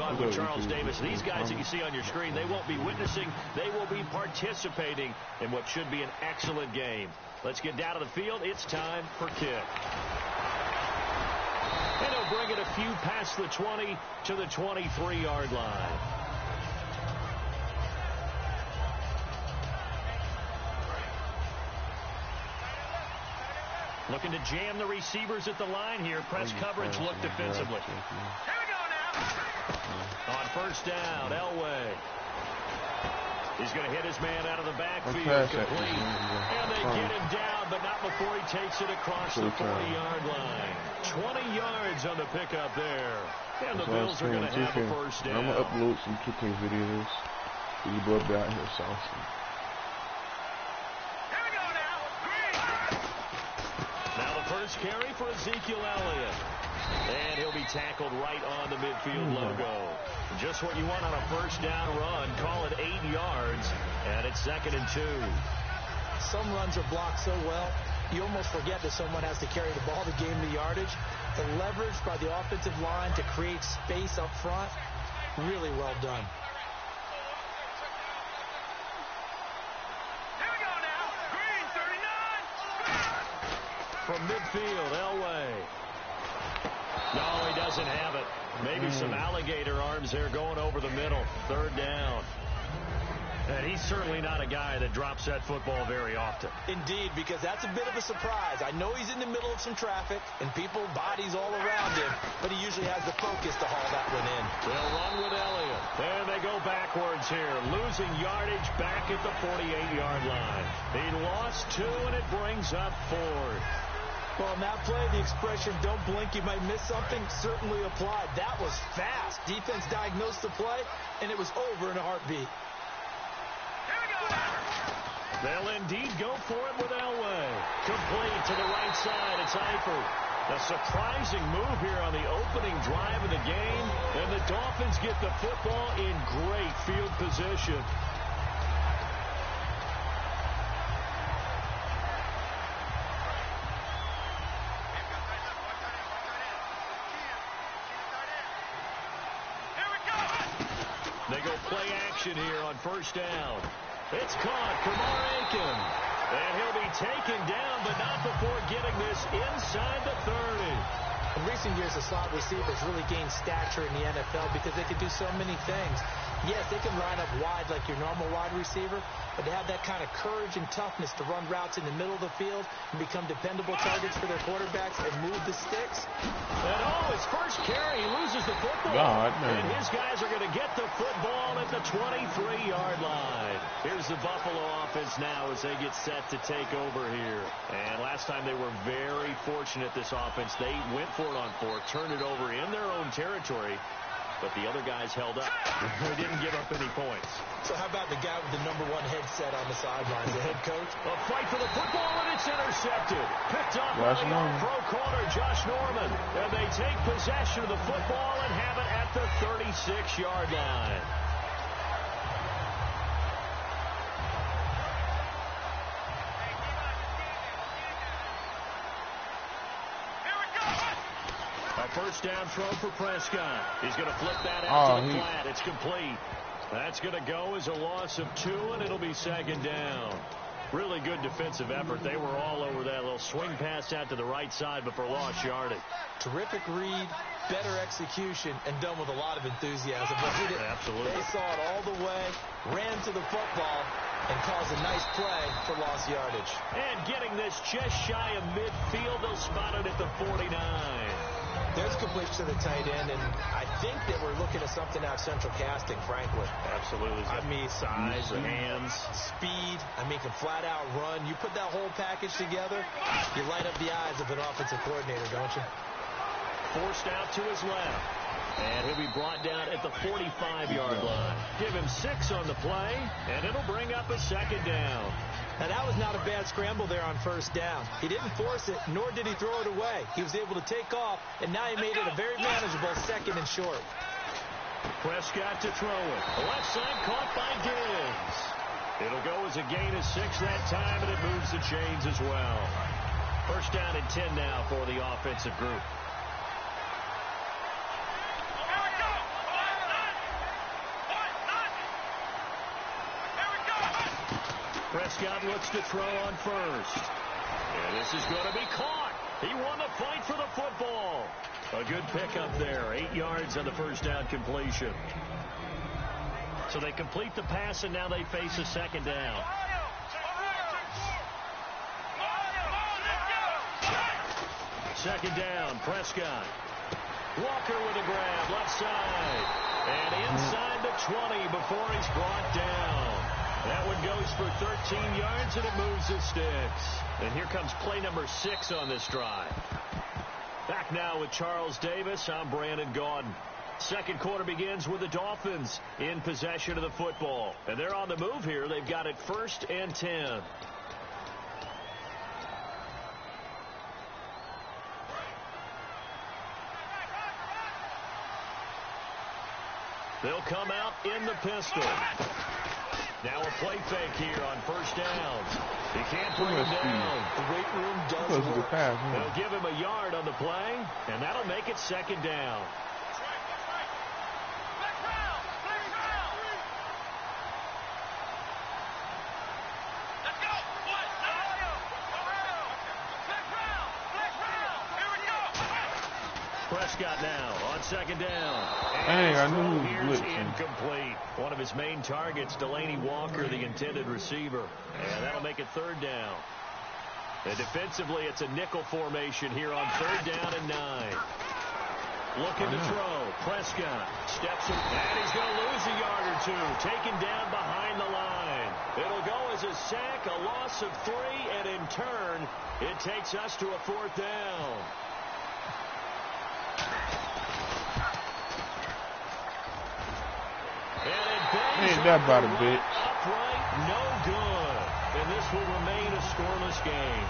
on with Charles Davis. These guys that you see on your screen, they won't be witnessing. They will be participating in what should be an excellent game. Let's get down to the field. It's time for kick. And he'll bring it a few past the 20 to the 23-yard line. Looking to jam the receivers at the line here. Press coverage look defensively. Here we go now. On first down, Elway. He's going to hit his man out of the backfield. Complete. And they get him down, but not before he takes it across the 40-yard line. 20 yards on the pickup there. And the Bills are going to have a first down. I'm going to upload some kicking videos. You go up out here, Saucy. First carry for Ezekiel Elliott. And he'll be tackled right on the midfield logo. Just what you want on a first down run. Call it 8 yards. And it's 2nd and 2. Some runs are blocked so well, you almost forget that someone has to carry the ball to gain the yardage. The leverage by the offensive line to create space up front, really well done. From midfield, Elway. No, he doesn't have it. Maybe some alligator arms there going over the middle. 3rd down. And he's certainly not a guy that drops that football very often. Indeed, because that's a bit of a surprise. I know he's in the middle of some traffic and people, bodies all around him, but he usually has the focus to haul that one in. They'll run with Elliott. And they go backwards here, losing yardage back at the 48-yard line. He lost 2, and it brings up 4th. Well, in that play, the expression, don't blink, you might miss something, certainly applied. That was fast. Defense diagnosed the play, and it was over in a heartbeat. They'll indeed go for it with Elway. Complete to the right side. It's Eifert. A surprising move here on the opening drive of the game, and the Dolphins get the football in great field position. They go play action here on first down. It's caught from Aiken. And he'll be taken down, but not before getting this inside the 30. In recent years, the slot receivers really gained stature in the NFL because they could do so many things. Yes, they can line up wide like your normal wide receiver, but they have that kind of courage and toughness to run routes in the middle of the field and become dependable targets for their quarterbacks and move the sticks. And his first carry, he loses the football. And his guys are going to get the football at the 23-yard line. Here's the Buffalo offense now as they get set to take over here. And last time they were very fortunate, this offense. They went for it on 4th, turned it over in their own territory, but the other guys held up. They didn't give up any points. So how about the guy with the #1 headset on the sidelines, the head coach? A fight for the football, and it's intercepted. Picked up by the All-Pro corner, Josh Norman. And they take possession of the football and have it at the 36-yard line. First down throw for Prescott. He's going to flip that out to the flat. It's complete. That's going to go as a loss of 2, and it'll be 2nd down. Really good defensive effort. They were all over that little swing pass out to the right side, but for lost yardage. Terrific read, better execution, and done with a lot of enthusiasm. But absolutely. They saw it all the way, ran to the football, and caused a nice play for lost yardage. And getting this just shy of midfield, they'll spot it at the 49. There's completion to the tight end, and I think that we're looking at something out of central casting, frankly. Absolutely. I mean, size, the hands, speed. I mean, can flat out run. You put that whole package together, you light up the eyes of an offensive coordinator, don't you? Forced out to his left. And he'll be brought down at the 45-yard line. Give him 6 on the play, and it'll bring up a 2nd down. Now, that was not a bad scramble there on first down. He didn't force it, nor did he throw it away. He was able to take off, and now he made it a very manageable 2nd and short. Prescott to throw it. The left side caught by Diggs. It'll go as a gain of 6 that time, and it moves the chains as well. First down and 10 now for the offensive group. Prescott looks to throw on first. And this is going to be caught. He won the fight for the football. A good pickup there. 8 yards on the first down completion. So they complete the pass, and now they face a second down. Second down, Prescott. Walker with a grab, left side. And inside the 20 before he's brought down. That one goes for 13 yards, and it moves the sticks. And here comes play number 6 on this drive. Back now with Charles Davis. I'm Brandon Gaudin. Second quarter begins with the Dolphins in possession of the football. And they're on the move here. They've got it 1st and 10. They'll come out in the pistol. Now a play fake here on first downs. He can't bring him down. The weight room does work. They'll give him a yard on the play, and that'll make it second down. Prescott now on second down. Dang, I knew he was blitzing. Incomplete. One of his main targets, Delaney Walker, the intended receiver. And that'll make it third down. And defensively, it's a nickel formation here on third down and 9. Looking to throw. Prescott steps in, and he's going to lose a yard or 2. Taken down behind the line. It'll go as a sack, a loss of 3, and in turn, it takes us to a 4th down. Ain't that about a bit? Upright, no good. And this will remain a scoreless game.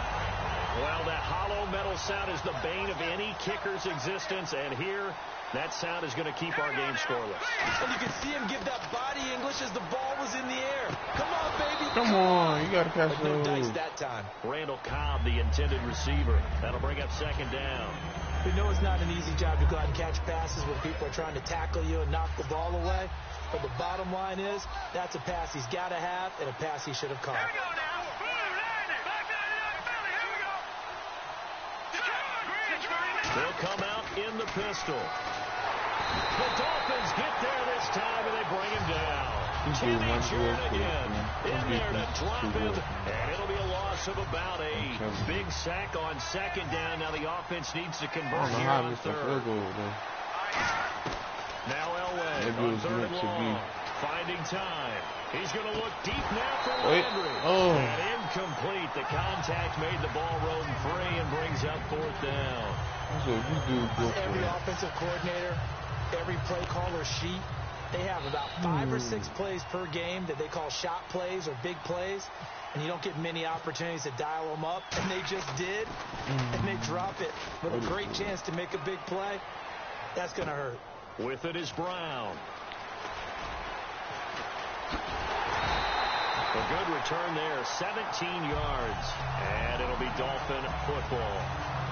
Well, that hollow metal sound is the bane of any kicker's existence. And here, that sound is going to keep our game scoreless. And you can see him give that body English as the ball was in the air. Come on, baby. Come on. You got to catch no dice that time. Randall Cobb, the intended receiver. That'll bring up second down. We know it's not an easy job to go out and catch passes when people are trying to tackle you and knock the ball away. But the bottom line is, that's a pass he's got to have and a pass he should have caught. They'll come out in the pistol. The Dolphins get there this time, and they bring him down. Timmy Jernigan in there to drop him, and it'll be a loss of about 8. Big sack on second down. Now the offense needs to convert here on third. Now Elway on third and long. Finding time. He's going to look deep now for Landry. And incomplete. The contact made the ball roam free and brings up 4th down. Every offensive coordinator, every play caller sheet, they have about 5 or 6 plays per game that they call shot plays or big plays. And you don't get many opportunities to dial them up. And they just did. And they drop it with a great chance to make a big play. That's going to hurt. With it is Brown. A good return there, 17 yards. And it'll be Dolphin football.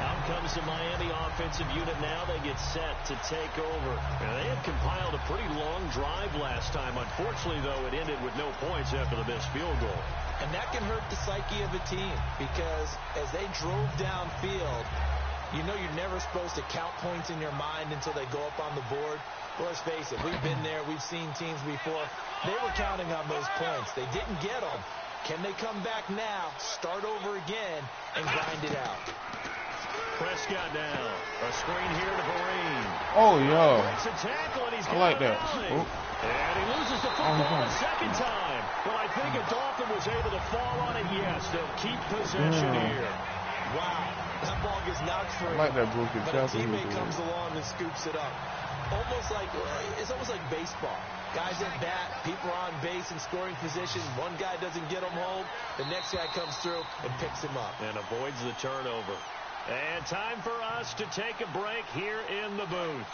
Out comes the Miami offensive unit now. They get set to take over. And they had compiled a pretty long drive last time. Unfortunately, though, it ended with no points after the missed field goal. And that can hurt the psyche of a team because as they drove downfield, you know you're never supposed to count points in your mind until they go up on the board. Well, let's face it, we've been there. We've seen teams before. They were counting on those points. They didn't get them. Can they come back now, start over again, and grind it out? Prescott now. A screen here to Vereen. Oh, yeah. Breaks a tackle, and he's I like that. Oh. And he loses the football a second time. Well, I think a Dolphin was able to fall on it. Yes, they'll keep possession here. Wow. That ball gets knocked free. I like that broken tackle. But a teammate comes along and scoops it up. It's almost like baseball. Guys at bat, people are on base in scoring position. One guy doesn't get him home. The next guy comes through and picks him up. And avoids the turnover. And time for us to take a break here in the booth.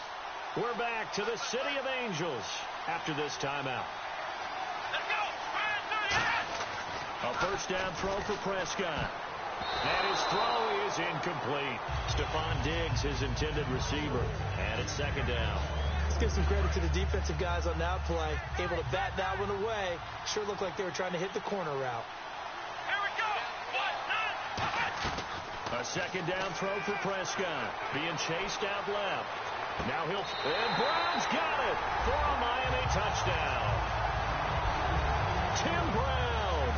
We're back to the City of Angels after this timeout. A first down throw for Prescott. And his throw is incomplete. Stephon Diggs, his intended receiver. And it's second down. Let's give some credit to the defensive guys on that play. Able to bat that one away. Sure looked like they were trying to hit the corner route. A second down throw for Prescott. Being chased out left. Now and Brown's got it for a Miami touchdown. Tim Brown,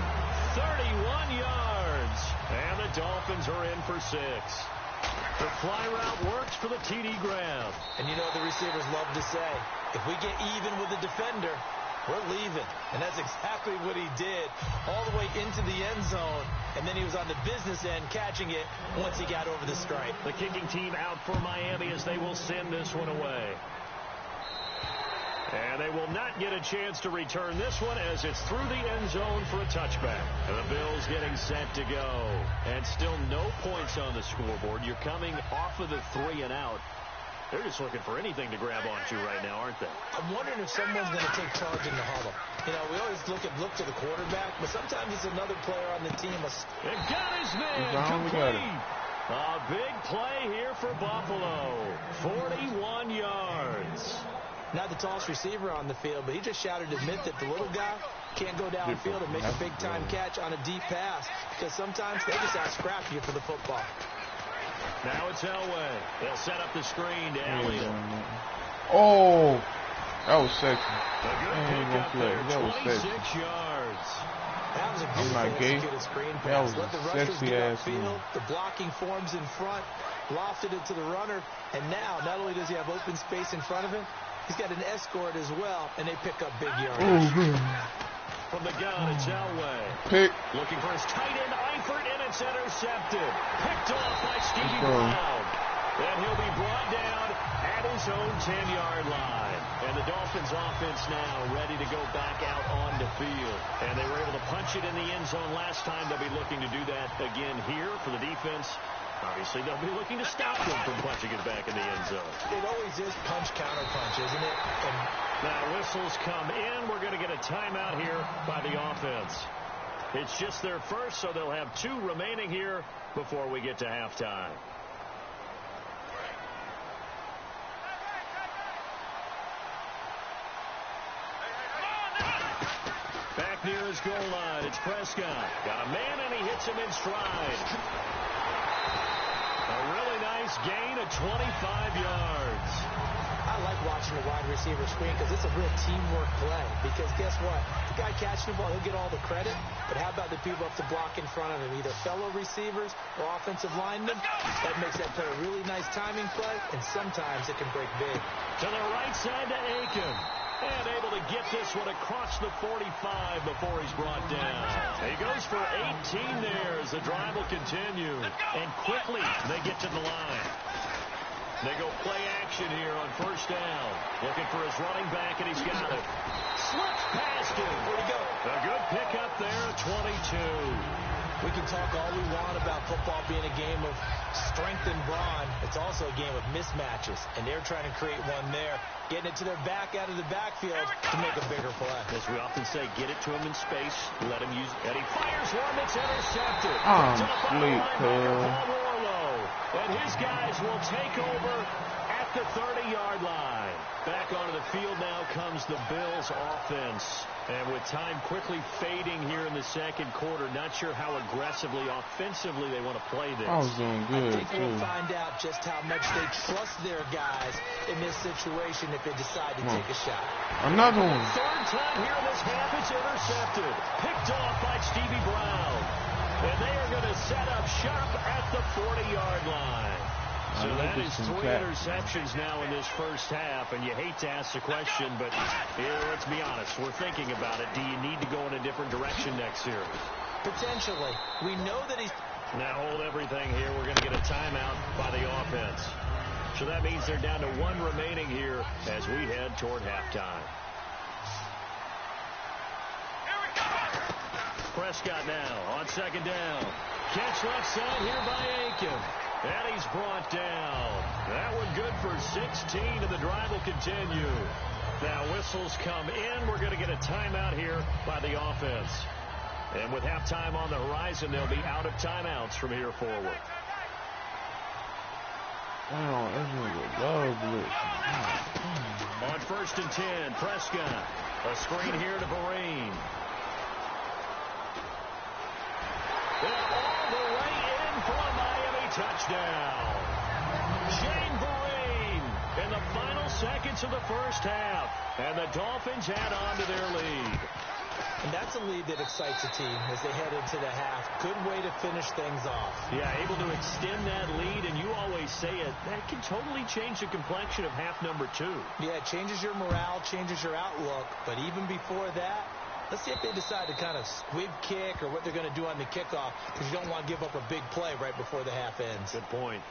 31 yards. And the Dolphins are in for 6. The fly route works for the TD grab. And you know the receivers love to say, if we get even with the defender, we're leaving. And that's exactly what he did all the way into the end zone. And then he was on the business end catching it once he got over the stripe. The kicking team out for Miami as they will send this one away. And they will not get a chance to return this one as it's through the end zone for a touchback. And the Bills getting set to go. And still no points on the scoreboard. You're coming off of the 3 and out. They're just looking for anything to grab onto right now, aren't they? I'm wondering if someone's going to take charge in the huddle. You know, we always look to the quarterback, but sometimes it's another player on the team. It got his man complete. A big play here for Buffalo. 41 yards. Not the tallest receiver on the field, but he just shouted to admit that the little guy can't go downfield and make a big-time catch on a deep pass because sometimes they just out-scrap you for the football. Now it's Elway. They'll set up the screen to Elliott. Oh, that was sexy. A good pickup there, that was 26 sexy. yards. That was a beautiful executed screen pass. That was Let the rushers get upfield. The blocking forms in front, lofted it to the runner, and now not only does he have open space in front of him, he's got an escort as well, and they pick up big yards. From the gun, it's Elway. Pick. Looking for his tight end, Eifert, and it's intercepted. Picked off by Stevie Brown. And he'll be brought down at his own 10-yard line. And the Dolphins offense now ready to go back out on the field. And they were able to punch it in the end zone last time. They'll be looking to do that again here for the defense. Obviously, they'll be looking to stop them from punching it back in the end zone. It always is punch-counter-punch, isn't it? And now whistles come in. We're going to get a timeout here by the offense. It's just their first, so they'll have 2 remaining here before we get to halftime. Back near his goal line, it's Prescott. Got a man, and he hits him in stride. A really nice gain of 25 yards. I like watching the wide receiver screen because it's a real teamwork play. Because guess what? The guy catching the ball, he'll get all the credit. But how about the people up to block in front of him, either fellow receivers or offensive linemen? That makes that play a really nice timing play, and sometimes it can break big. To the right side to Aiken. And able to get this one across the 45 before he's brought down. He goes for 18 there as the drive will continue. And quickly they get to the line. They go play action here on first down. Looking for his running back, and he's got it. Slips past him. Where'd he go? A good pickup there, 22. We can talk all we want about football being a game of strength and brawn. It's also a game of mismatches, and they're trying to create one there, getting it to their back out of the backfield to make a bigger play. As we often say, get it to him in space, let him use it. And he fires one that's intercepted. Sleep, and his guys will take over at the 30-yard line. Back onto the field now comes the Bills offense. And with time quickly fading here in the second quarter, not sure how aggressively, offensively they want to play this. I was doing good, I think we'll find out just how much they trust their guys in this situation if they decide to take a shot. Another one. Third time here in this half, it's intercepted. Picked off by Stevie Brown. And they are going to set up shop at the 40-yard line. So that is 3 interceptions now in this first half, and you hate to ask the question, but let's be honest, we're thinking about it. Do you need to go in a different direction next series? Potentially. We know that he's... Now hold everything here. We're going to get a timeout by the offense. So that means they're down to 1 remaining here as we head toward halftime. Prescott now on second down. Catch left side here by Aiken. And he's brought down. That one good for 16, and the drive will continue. Now whistles come in. We're going to get a timeout here by the offense. And with halftime on the horizon, they'll be out of timeouts from here forward. Oh, that's lovely. On first and 10, Prescott. A screen here to Vereen. And all the way in for touchdown. Shane Vereen in the final seconds of the first half. And the Dolphins add on to their lead. And that's a lead that excites a team as they head into the half. Good way to finish things off. Yeah, able to extend that lead, and you always say it, that can totally change the complexion of half number 2. Yeah, it changes your morale, changes your outlook. But even before that, let's see if they decide to kind of squib kick or what they're going to do on the kickoff, because you don't want to give up a big play right before the half ends. Good point.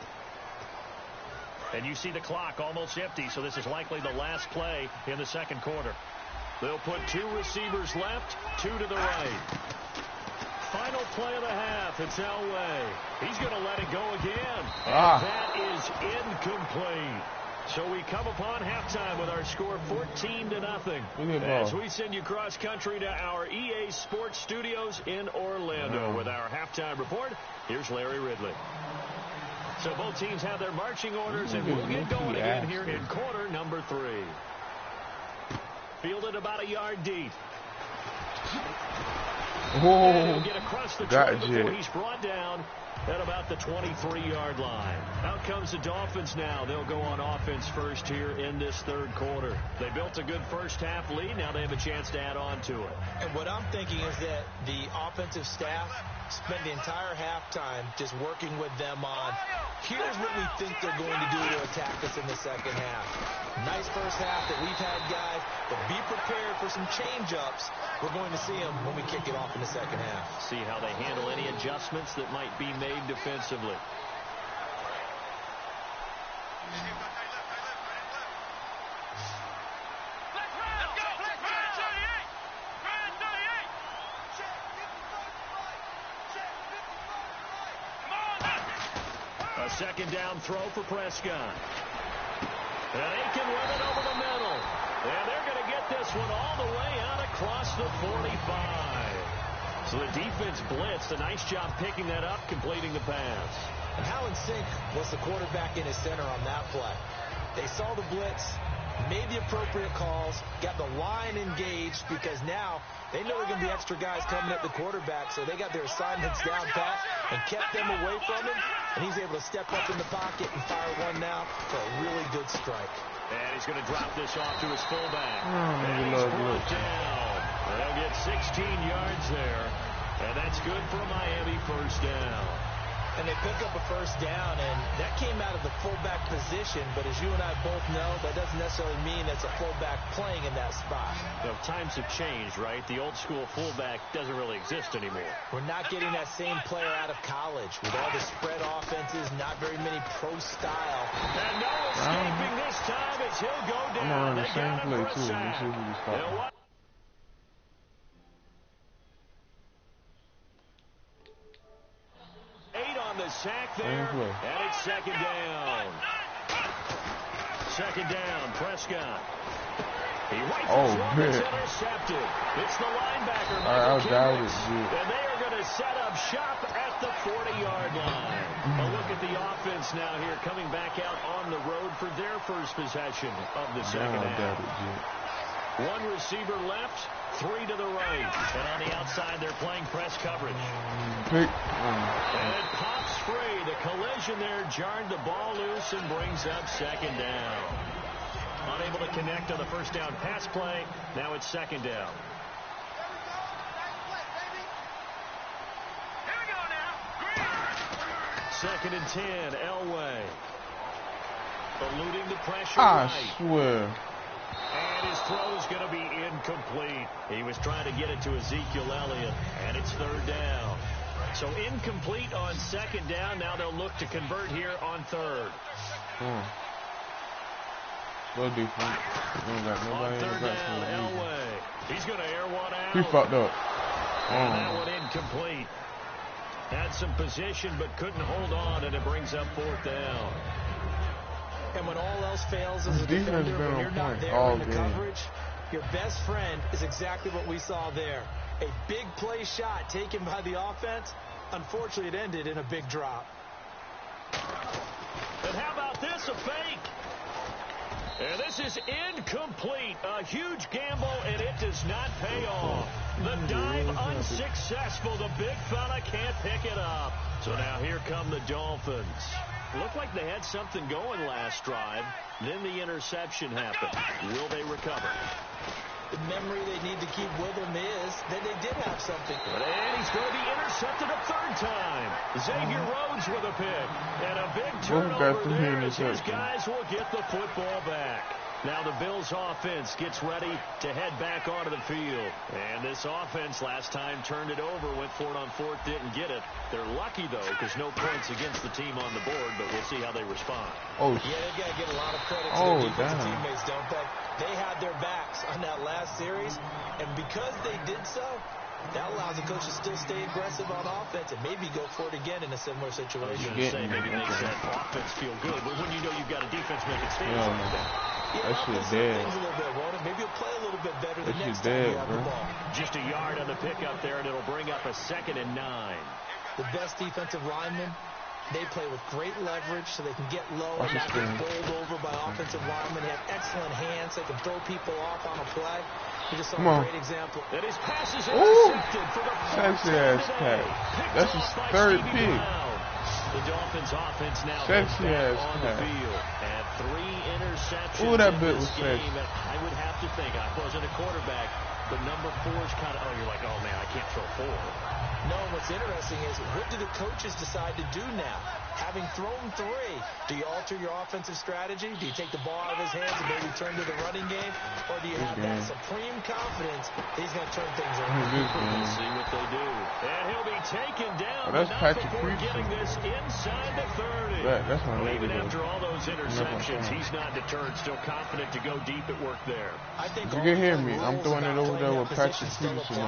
And you see the clock almost empty, so this is likely the last play in the second quarter. They'll put 2 receivers left, 2 to the right. Final play of the half. It's Elway. He's going to let it go again. And that is incomplete. So we come upon halftime with our score 14-0. As we send you cross country to our EA Sports Studios in Orlando with our halftime report. Here's Larry Ridley. So both teams have their marching orders, and we'll get going again here in quarter number 3. Fielded about a yard deep. Oh, get across the track before he's brought down at about the 23-yard line. Out comes the Dolphins now. They'll go on offense first here in this third quarter. They built a good first half lead. Now they have a chance to add on to it. And what I'm thinking is that the offensive staff spent the entire halftime just working with them on, here's what we think they're going to do to attack us in the second half. Nice first half that we've had, guys, but be prepared for some change-ups. We're going to see them when we kick it off in the second half. See how they handle any adjustments that might be made defensively. A second down throw for Prescott. And Aiken with it over the middle. And they're going to get this one all the way out across the 45. So the defense blitzed. A nice job picking that up, completing the pass. And how in sync was the quarterback in his center on that play? They saw the blitz, made the appropriate calls, got the line engaged, because now they know there are going to be extra guys coming at the quarterback, so they got their assignments down pat and kept them away from him, and he's able to step up in the pocket and fire one now for a really good strike. And he's going to drop this off to his fullback. And he's brought down. They'll get 16 yards there, and that's good for a Miami first down. And they pick up a first down, and that came out of the fullback position. But as you and I both know, that doesn't necessarily mean that's a fullback playing in that spot. You know, times have changed, right? The old school fullback doesn't really exist anymore. We're not getting that same player out of college with all the spread offenses, not very many pro style. And no escaping this time as he'll go down. I'm the same play too. Let's see who we stop. Sack there, and it's second down. Second down, Prescott. He rifles one, it's intercepted. It's the linebacker, Michael Kendricks, and they are going to set up shop at the 40-yard line. A look at the offense now here, coming back out on the road for their first possession of the second half. One receiver left, 3 to the right. And on the outside, they're playing press coverage. And it pops free. The collision there jarred the ball loose and brings up second down. Unable to connect on the first down pass play. Now it's second down. Second and 10, Elway. Eluding the pressure. I swear. And his throw is going to be incomplete. He was trying to get it to Ezekiel Elliott, and it's third down. So incomplete on second down. Now they'll look to convert here on third. Well defense. On third down, Elway. He's going to air one out. He fucked up. And that one incomplete. Had some position but couldn't hold on, and it brings up fourth down. And when all else fails as a defender, when you're not there in the coverage, your best friend is exactly what we saw there. A big play shot taken by the offense. Unfortunately, it ended in a big drop. And how about this, a fake? And this is incomplete. A huge gamble, and it does not pay off. The dive unsuccessful. The big fella can't pick it up. So now here come the Dolphins. Looked like they had something going last drive. Then the interception happened. Will they recover? The memory they need to keep with them is that they did have something. And he's going to be intercepted a third time. Xavier Rhodes with a pick. And a big turnover there as his guys will get the football back. Now the Bills offense gets ready to head back onto the field. And this offense last time turned it over, went for it on fourth, didn't get it. They're lucky, though, because no points against the team on the board, but we'll see how they respond. Oh, yeah, they've got to give a lot of credit to their defensive teammates, don't they? They had their backs on that last series, and because they did so, that allows the coach to still stay aggressive on offense and maybe go for it again in a similar situation. I was going to say, maybe makes that offense feel good, but when you know you've got a defense making stands like that. That shit dead. Things a little bit, won't it? Maybe you'll play a little bit better the next time you have the ball. Just a yard on the pickup there, and it'll bring up a 2nd and 9. The best defensive linemen, they play with great leverage so they can get low and not get bowled over by offensive linemen. They have excellent hands. They can throw people off on a play. We just saw a great example. And his pass is intercepted for the sexy ass pass. That's his 3rd pick. The Dolphins offense now sexy ass on the field. And 3 interceptions. Ooh, that bit was sexy. I would have to think, I wasn't a quarterback, but number 4 is kind of, you're like, oh man, I can't throw 4. No, what's interesting is, what do the coaches decide to do now? Having thrown 3, do you alter your offensive strategy? Do you take the ball out of his hands and maybe turn to the running game? Or do you have that supreme confidence that he's going to turn things around? We'll see what they do. And he'll be taken down, that's but not Patrick before Peterson. getting this inside the 30. That's my Even after all those interceptions, he's not deterred, still confident to go deep at work there. I think you can hear me. I'm throwing it over there with Patrick Peterson.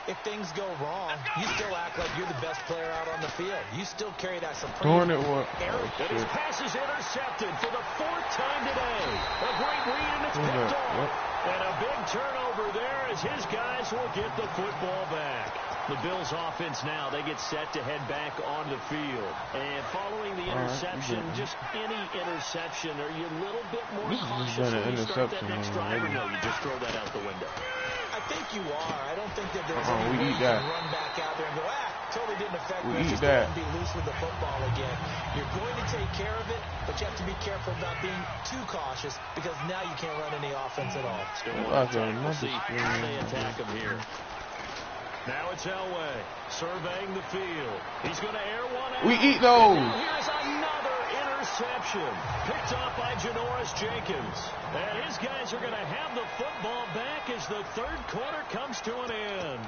If things go wrong, you still act like you're the best player out on the field. You still carry that supreme doing it what? And his pass is intercepted for the 4th time today. A great read, and it's picked off. And a big turnover there as his guys will get the football back. The Bills offense now, they get set to head back on the field. And following the interception, just any interception, are you a little bit more cautious when you start that next drive, or no, you just throw that out the window? I think you are. I don't think that there's any way you can run back out there and go, totally didn't affect me. Just go and be loose with the football again. You're going to take care of it, but you have to be careful about being too cautious because now you can't run any offense at all. Still one time. We'll see how they attack him here. Now it's Elway surveying the field. He's going to air one out. We eat those. Here's another interception picked off by Janoris Jenkins. And his guys are going to have the football back as the 3rd quarter comes to an end.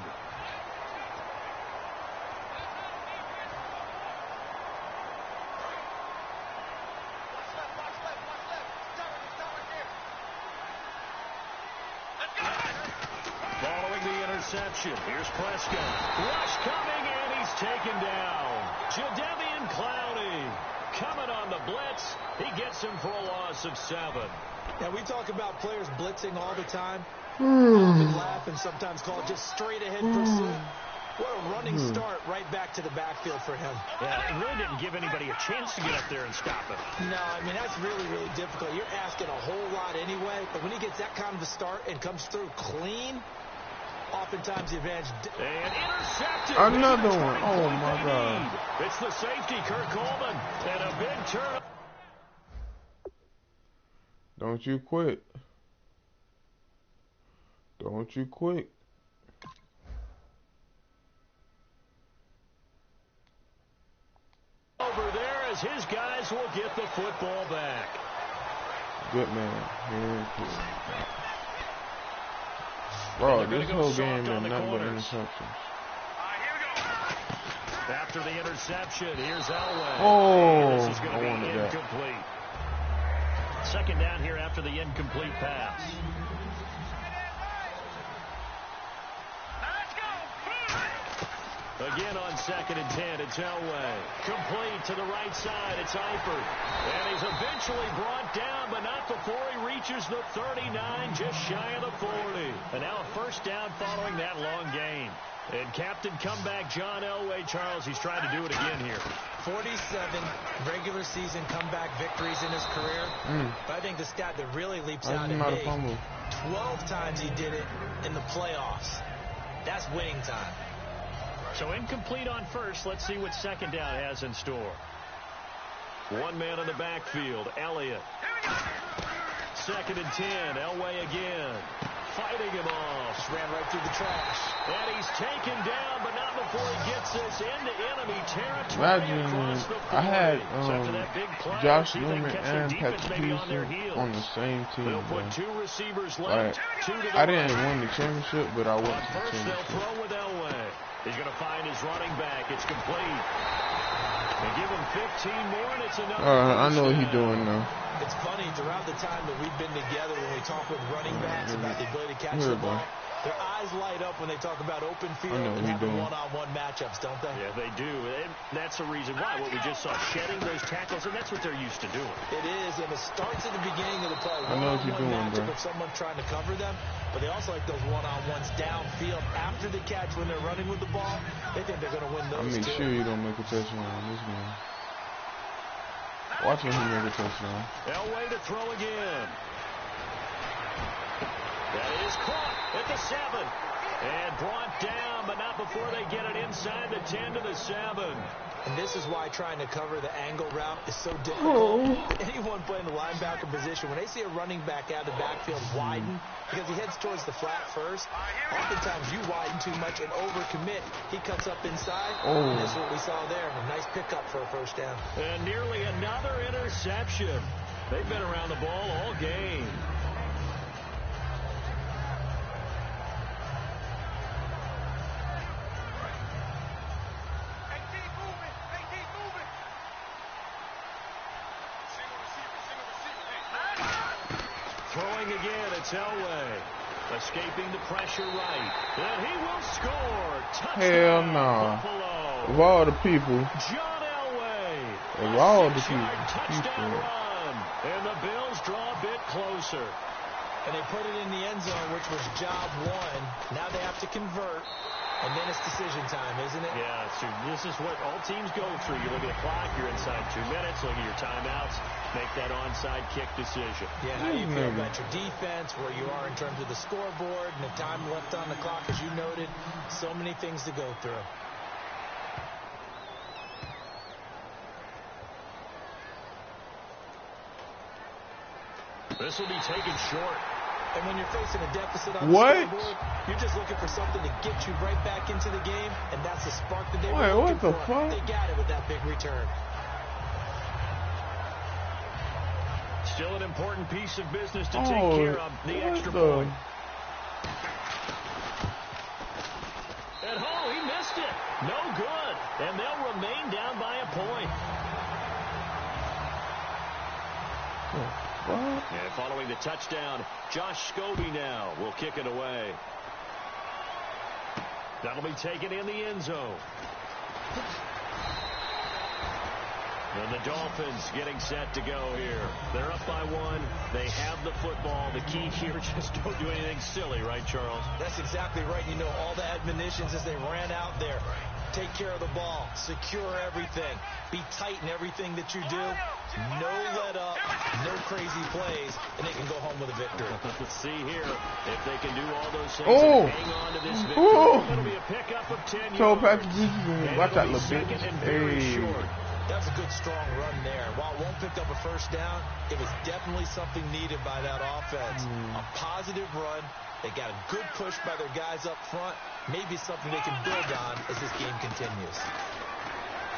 Interception. Here's Prescott. Rush coming, and he's taken down. Jadeveon Clowney coming on the blitz. He gets him for a loss of 7. Now, we talk about players blitzing all the time. We often laugh and sometimes call it just straight-ahead pursuit. What a running start right back to the backfield for him. Yeah, it really didn't give anybody a chance to get up there and stop him. No, I mean, that's really, really difficult. You're asking a whole lot anyway, but when he gets that kind of a start and comes through clean, oftentimes the advantage. And intercepted. Another one. Oh, my God. It's the safety, Kurt Coleman. And a big turn. Don't you quit. Don't you quit. Over there as his guys will get the football back. Good man. Here it is. Bro, this whole game is nothing but interceptions. After the interception, here's Elway. Oh, this is going to be incomplete. 2nd down here after the incomplete pass. Again on 2nd and 10, it's Elway. Complete to the right side, it's Eifert. And he's eventually brought down, but not before he reaches the 39, just shy of the 40. And now a 1st down following that long gain. And captain comeback John Elway, Charles, he's trying to do it again here. 47 regular season comeback victories in his career. But I think the stat that really leaps out at me, 12 times he did it in the playoffs. That's winning time. So incomplete on first. Let's see what second down has in store. One man in the backfield, Elliott. 2nd and 10, Elway again. Fighting him off. Just ran right through the trash. And he's taken down, but not before he gets this into enemy territory across the 40. I had that big play, Josh Newman and Patrick Peterson on the same team. They'll put 2 receivers left. Like, I didn't win the championship, but I won the first, championship. they'll throw with Elway. He's going to find his running back. It's complete. They give him 15 more, and it's enough. I know what he's doing now. It's funny, throughout the time that we've been together, when we talk with running backs about the ability to catch the ball, their eyes light up when they talk about open field and having one-on-one matchups, don't they? Yeah, they do. And that's the reason why. What we just saw, shedding those tackles, and that's what they're used to doing. It is, and it starts at the beginning of the play. I know what you're doing, matchup if someone's trying to cover them, but they also like those one-on-ones downfield after the catch when they're running with the ball. They think they're going to win those, I mean, sure you don't make a touchdown on this game. Watch him make a touchdown. Elway to throw again. That is caught at the 7. And brought down, but not before they get it inside the 10 to the 7. And this is why trying to cover the angle route is so difficult. Anyone playing the linebacker position, when they see a running back out of the backfield widen, because he heads towards the flat first, oftentimes you widen too much and overcommit. He cuts up inside, and that's what we saw there. A nice pickup for a first down. And nearly another interception. They've been around the ball all game. Throwing again, it's Elway. Escaping the pressure right. And he will score. Touchdown, hell no. Buffalo. Of all the people. John Elway. Of all the Touchdown run. And the Bills draw a bit closer. And they put it in the end zone, which was job 1. Now they have to convert. And then it's decision time, isn't it? Yeah, so this is what all teams go through. You look at the clock, you're inside 2 minutes, look at your timeouts, make that onside kick decision. Yeah, how do you feel about your defense, where you are in terms of the scoreboard, and the time left on the clock, as you noted, so many things to go through. This will be taken short. And when you're facing a deficit on the scoreboard, you're just looking for something to get you right back into the game, and that's the spark that they were looking for. Fuck? They got it with that big return. Still an important piece of business to take care of, the extra point. And he missed it. No good. And they'll remain down by a point. And following the touchdown, Josh Scobie now will kick it away. That'll be taken in the end zone. And the Dolphins getting set to go here. They're up by 1. They have the football. The key here, just don't do anything silly, right, Charles? That's exactly right. You know, all the admonitions as they ran out there. Take care of the ball. Secure everything. Be tight in everything that you do. No let up. No crazy plays. And they can go home with a victory. Let's see here if they can do all those things and hang on to this victory. It'll be a pickup of 10 yards. Watch that little bitch. That was a good, strong run there. While it won't pick up a first down, it was definitely something needed by that offense. A positive run. They got a good push by their guys up front. Maybe something they can build on as this game continues.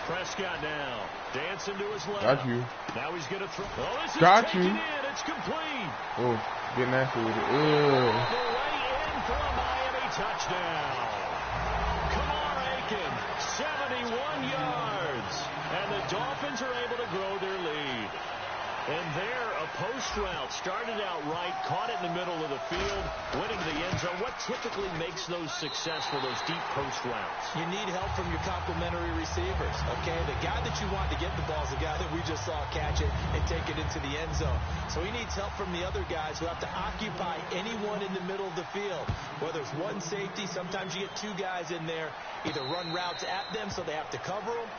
Prescott now dancing to his left. Got you. Now he's going to throw. Oh, this is got you. It's complete. Oh, get nasty with it. All the way in for a Miami touchdown. Kamar Aiken, 71 yards. And the Dolphins are able to grow their lead. And there, a post route started out right, caught it in the middle of the field, went into the end zone. What typically makes those successful, those deep post routes? You need help from your complementary receivers, okay? The guy that you want to get the ball is the guy that we just saw catch it and take it into the end zone. So he needs help from the other guys who have to occupy anyone in the middle of the field, whether it's it's one safety. Sometimes you get two guys in there, either run routes at them so they have to cover them,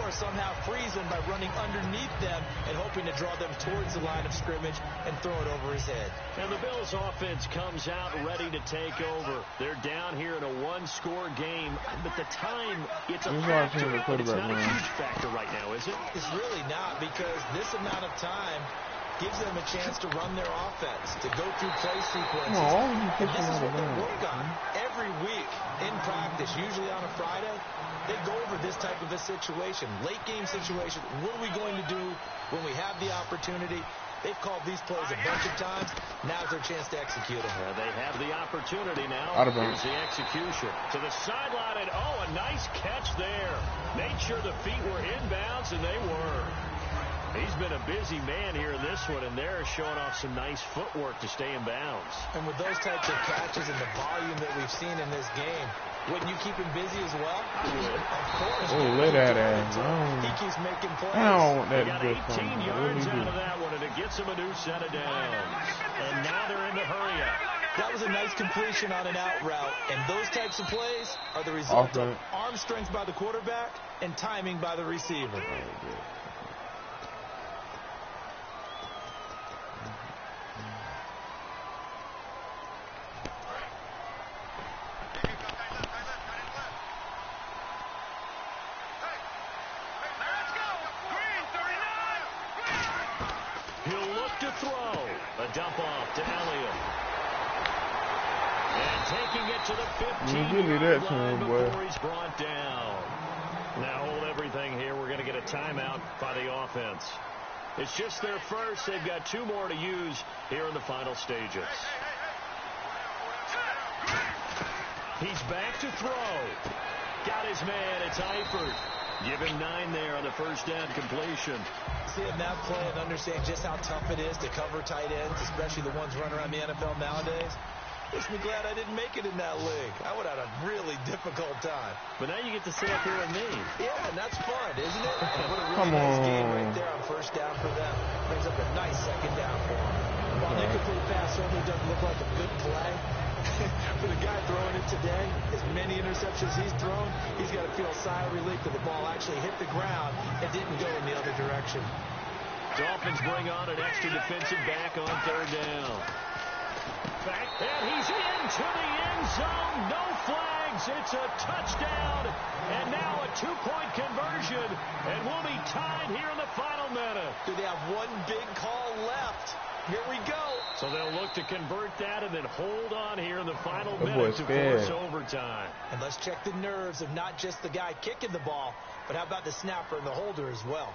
or somehow freeze them by running underneath them and hoping to draw them towards the line of scrimmage and throw it over his head. And the Bills offense comes out ready to take over. They're down here in a one-score game, but the time, it's a factor, but it's not a huge factor right now, is it? It's really not, because this amount of time gives them a chance to run their offense, to go through play sequences. And this is what they work on every week in practice, usually on a Friday. They go over this type of a situation, late game situation. What are we going to do when we have the opportunity? They've called these plays a bunch of times. Now's their chance to execute them. They have the opportunity now. Here's the execution. To the sideline, and a nice catch there. Made sure the feet were inbounds, and they were. He's been a busy man here in this one, and they're showing off some nice footwork to stay in bounds. And with those types of catches and the volume that we've seen in this game, wouldn't you keep him busy as well? I would. Of course. Oh, let that ass. He keeps making plays. I don't want that. They got 18 yards out of that one, and it gets him a new set of downs. And now they're in the hurry-up. That was a nice completion on an out route, and those types of plays are the result of arm strength by the quarterback and timing by the receiver. Dump off to Elliott. And taking it to the 15-yard line before he's brought down. Now hold everything here. We're going to get a timeout by the offense. It's just their first. They've got two more to use here in the final stages. He's back to throw. Got his man. It's Eifert. Give him 9 there on the first down completion. Seeing that play and understand just how tough it is to cover tight ends, especially the ones running around the NFL nowadays, makes me glad I didn't make it in that league. I would have had a really difficult time. But now you get to sit up here with me. Yeah, and that's fun, isn't it? And what a really nice game right there on first down for them. Brings up a nice second down for them. While the incomplete pass certainly doesn't look like a good play, for the guy throwing it today, as many interceptions he's thrown, he's got to feel a sigh of relief that the ball actually hit the ground and didn't go in the other direction. Dolphins bring on an extra defensive back on third down. Back, and he's into the end zone. No flags. It's a touchdown. And now a two-point conversion. And we'll be tied here in the final minute. Do they have one big call left? Here we go. So they'll look to convert that and then hold on here in the final minute to force overtime. And let's check the nerves of not just the guy kicking the ball, but how about the snapper and the holder as well.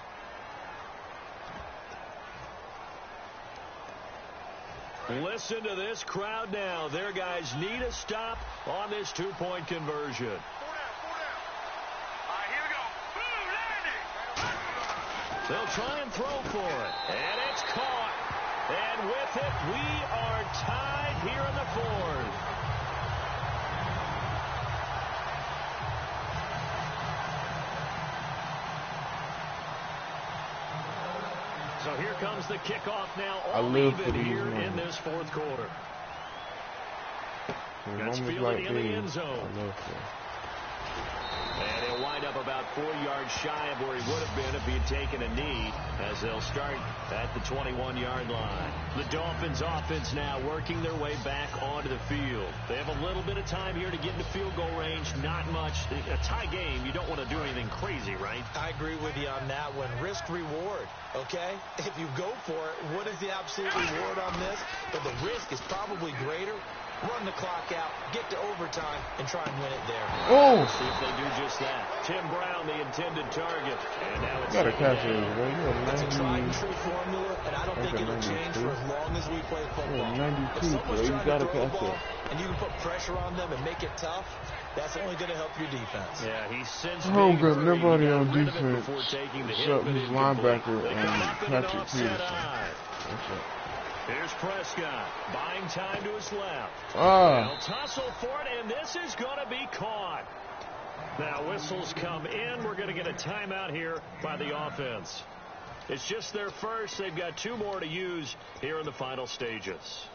Listen to this crowd now. Their guys need a stop on this two-point conversion. They'll try and throw for it. And it's caught. And with it, we are tied here in the fourth. So here comes the kickoff now. All even here in this fourth quarter. That's Fielding in the end zone. And he'll wind up about 4 yards shy of where he would have been if he had taken a knee, as they'll start at the 21-yard line. The Dolphins offense now working their way back onto the field. They have a little bit of time here to get into field goal range. Not much. A tie game, you don't want to do anything crazy, right? I agree with you on that one. Risk reward, okay? If you go for it, what is the absolute reward on this? But the risk is probably greater. Run the clock out, get to overtime, and try and win it there. Oh! See if they do just that. Tim Brown, the intended target. And now it's gotta catch it, right? It's a tried-and-true formula, and I don't think it'll change for as long as we play football. 92, if someone's you trying gotta to throw the catch ball, it. and you can put pressure on them and make it tough, that's only going to help your defense. Yeah, he's since I don't got nobody on defense except his linebacker and Patrick Peterson. That's it. Here's Prescott, buying time to his left. They'll tussle for it, and this is going to be caught. Now, whistles come in. We're going to get a timeout here by the offense. It's just their first. They've got 2 more to use here in the final stages.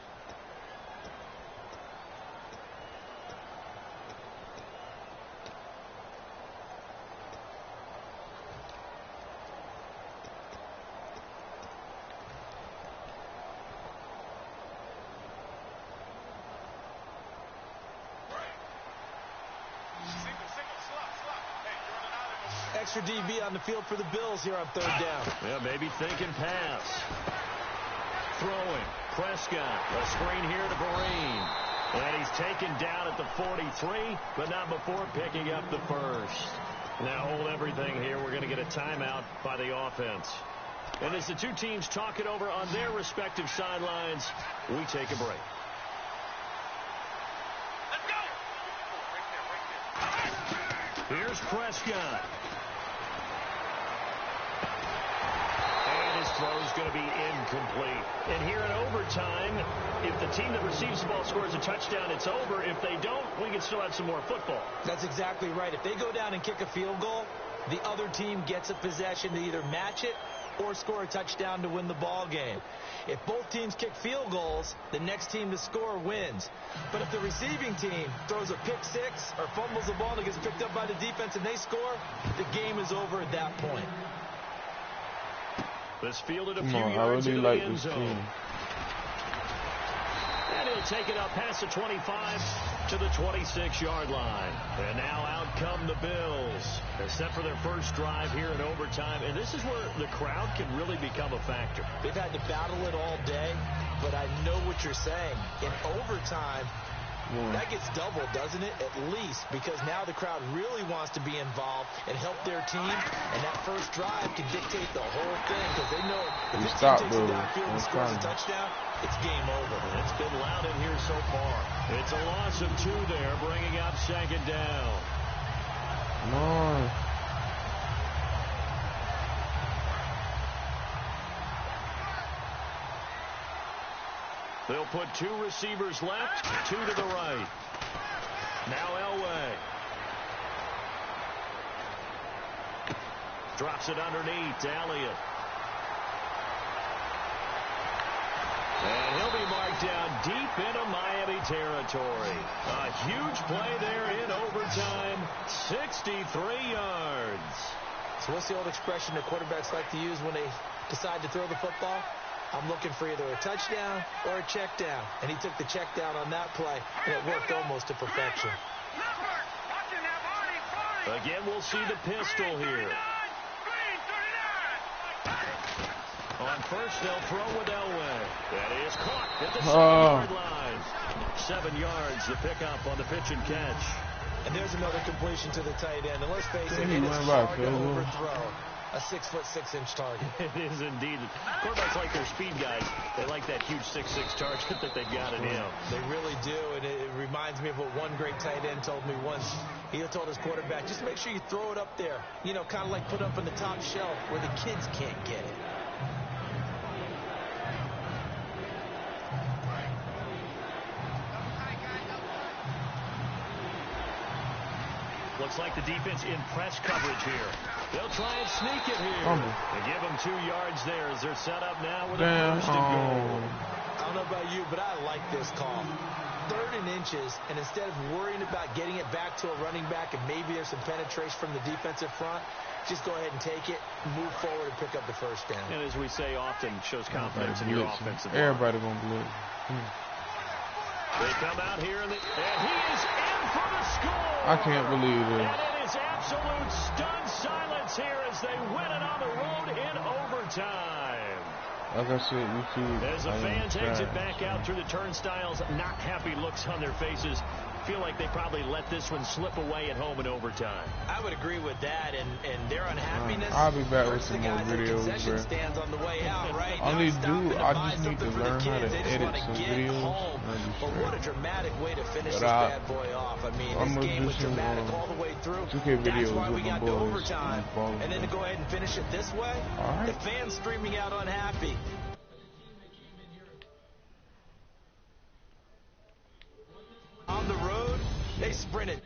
extra DB on the field for the Bills here on third down. Yeah, maybe thinking pass. Throwing. Prescott. A screen here to Vereen. And he's taken down at the 43, but not before picking up the first. Now hold everything here. We're going to get a timeout by the offense. And as the two teams talk it over on their respective sidelines, we take a break. Here's Prescott. And his throw's going to be incomplete. And here in overtime, if the team that receives the ball scores a touchdown, it's over. If they don't, we can still have some more football. That's exactly right. If they go down and kick a field goal, the other team gets a possession to either match it or score a touchdown to win the ball game. If both teams kick field goals, the next team to score wins. But if the receiving team throws a pick six or fumbles the ball and it gets picked up by the defense and they score, the game is over at that point. This fielded a few yards into the end zone. And he'll take it up past the 25 to the 26-yard line. And now out come the Bills. They're set for their first drive here in overtime. And this is where the crowd can really become a factor. They've had to battle it all day, but I know what you're saying. In overtime, that gets doubled, doesn't it? At least, because now the crowd really wants to be involved and help their team. And that first drive can dictate the whole thing because they know if this team takes it downfield and scores a touchdown, it's game over. It's been loud in here so far. It's a loss of 2 there, bringing up second down. Come on. They'll put 2 receivers left, 2 to the right. Now Elway. Drops it underneath to Elliott. And he'll be marked down deep into Miami territory. A huge play there in overtime. 63 yards. So what's the old expression that quarterbacks like to use when they decide to throw the football? I'm looking for either a touchdown or a check down. And he took the check down on that play, and it worked almost to perfection. Again, we'll see the pistol here. On first, they'll throw with Elway. That is caught at the 7-yard line. 7 yards to pick up on the pitch and catch. And there's another completion to the tight end. And let's face it, it is hard to overthrow a 6'6" target. It is indeed. Quarterbacks like their speed guys. They like that huge 6'6" target that they've got in him. They really do, and it reminds me of what one great tight end told me once. He told his quarterback, just make sure you throw it up there. You know, kind of like put up on the top shelf where the kids can't get it. Looks like the defense in press coverage here. They'll try and sneak it here. They give them 2 yards there as they're set up now with a first and goal. I don't know about you, but I like this call. 3rd and inches, and instead of worrying about getting it back to a running back and maybe there's some penetration from the defensive front, just go ahead and take it, move forward, and pick up the first down. And as we say often, shows confidence in your offensive line. Everybody going to blitz. They come out here, and he is in for the score. I can't believe it. And it is absolute stunned silence here as they win it on the road in overtime. Like I said, we see. As the fans exit back out through the turnstiles, not happy looks on their faces. Feel like they probably let this one slip away at home in overtime. I would agree with that, and their unhappiness. I'll be back with some more videos, bro. Stands on the way out, right? I just need to learn how to edit some videos. But what a dramatic way to finish this bad boy off. I mean, this game was dramatic all the way through. 2K videos. That's why we got to overtime. And then to go ahead and finish it this way, the fans streaming out unhappy. On the road, they sprinted